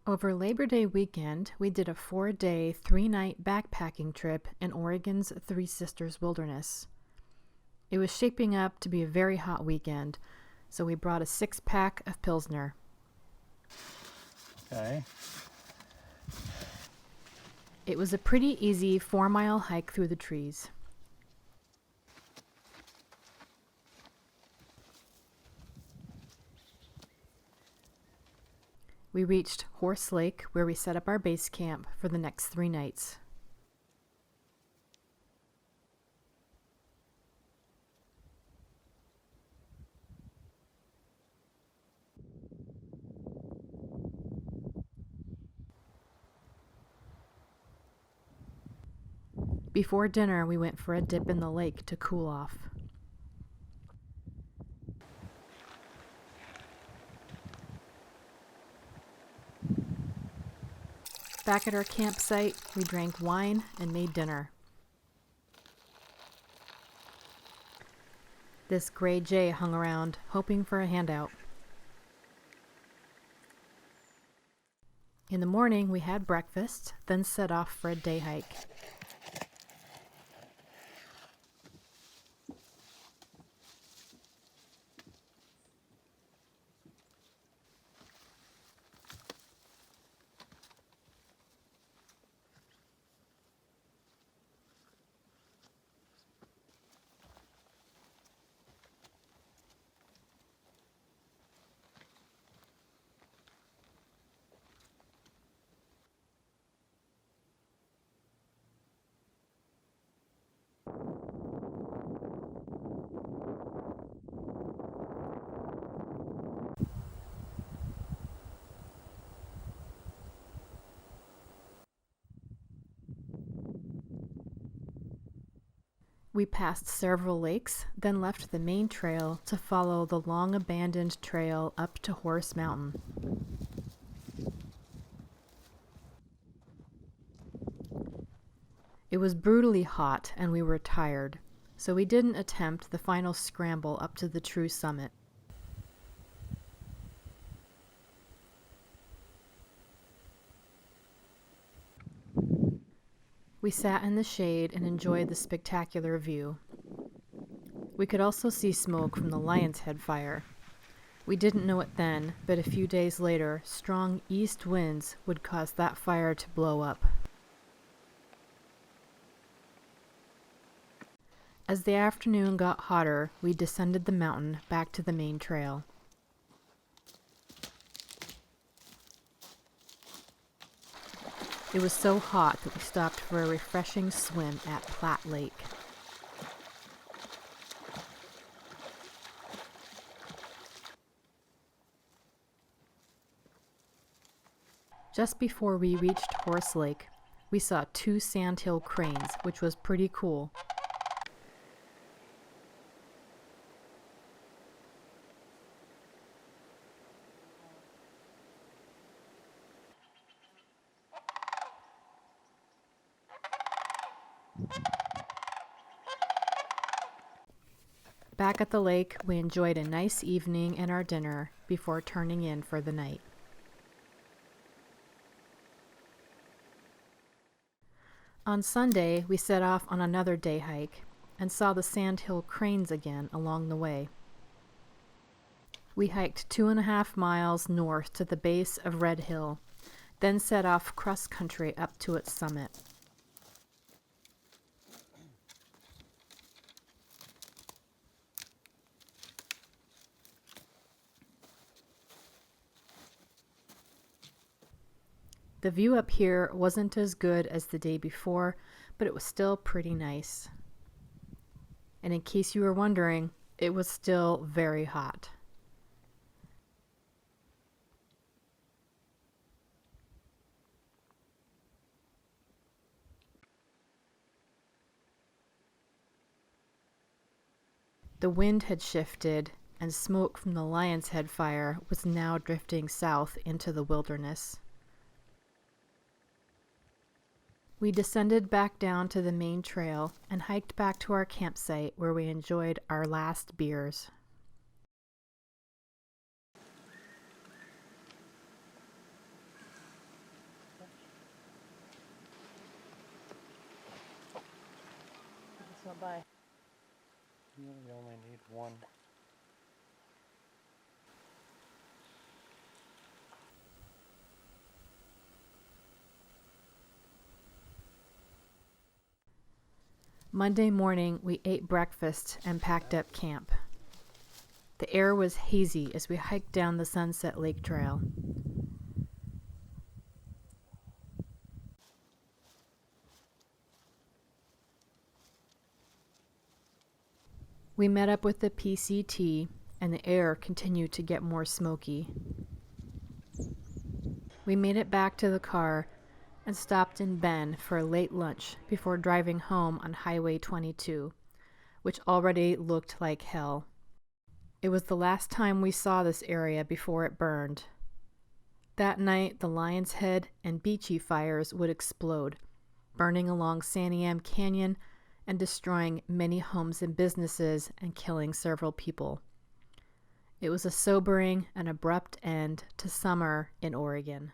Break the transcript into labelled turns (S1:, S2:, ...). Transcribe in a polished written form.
S1: Over Labor Day weekend, we did a 4-day, 3-night backpacking trip in Oregon's Three Sisters Wilderness. It was shaping up to be a very hot weekend, so we brought a 6-pack of Pilsner.
S2: Okay.
S1: It was a pretty easy 4-mile hike through the trees. We reached Horse Lake, where we set up our base camp for the next 3 nights. Before dinner, we went for a dip in the lake to cool off. Back at our campsite, we drank wine and made dinner. This gray jay hung around, hoping for a handout. In the morning, we had breakfast, then set off for a day hike. We passed several lakes, then left the main trail to follow the long-abandoned trail up to Horse Mountain. It was brutally hot and we were tired, so we didn't attempt the final scramble up to the true summit. We sat in the shade and enjoyed the spectacular view. We could also see smoke from the Lion's Head fire. We didn't know it then, but a few days later, strong east winds would cause that fire to blow up. As the afternoon got hotter, we descended the mountain back to the main trail. It was so hot that we stopped for a refreshing swim at Platt Lake. Just before we reached Horse Lake, we saw 2 sandhill cranes, which was pretty cool. Back at the lake, we enjoyed a nice evening and our dinner before turning in for the night. On Sunday, we set off on another day hike and saw the sandhill cranes again along the way. We hiked 2.5 miles north to the base of Red Hill, then set off cross-country up to its summit. The view up here wasn't as good as the day before, but it was still pretty nice. And in case you were wondering, it was still very hot. The wind had shifted, and smoke from the Lion's Head fire was now drifting south into the wilderness. We descended back down to the main trail and hiked back to our campsite where we enjoyed our last beers. by.
S2: You only need one.
S1: Monday morning, we ate breakfast and packed up camp. The air was hazy as we hiked down the Sunset Lake Trail. We met up with the PCT, and the air continued to get more smoky. We made it back to the car and stopped in Bend for a late lunch before driving home on Highway 22, which already looked like hell. It was the last time we saw this area before it burned. That night, the Lion's Head and Beachy fires would explode, burning along Santiam Canyon and destroying many homes and businesses and killing several people. It was a sobering and abrupt end to summer in Oregon.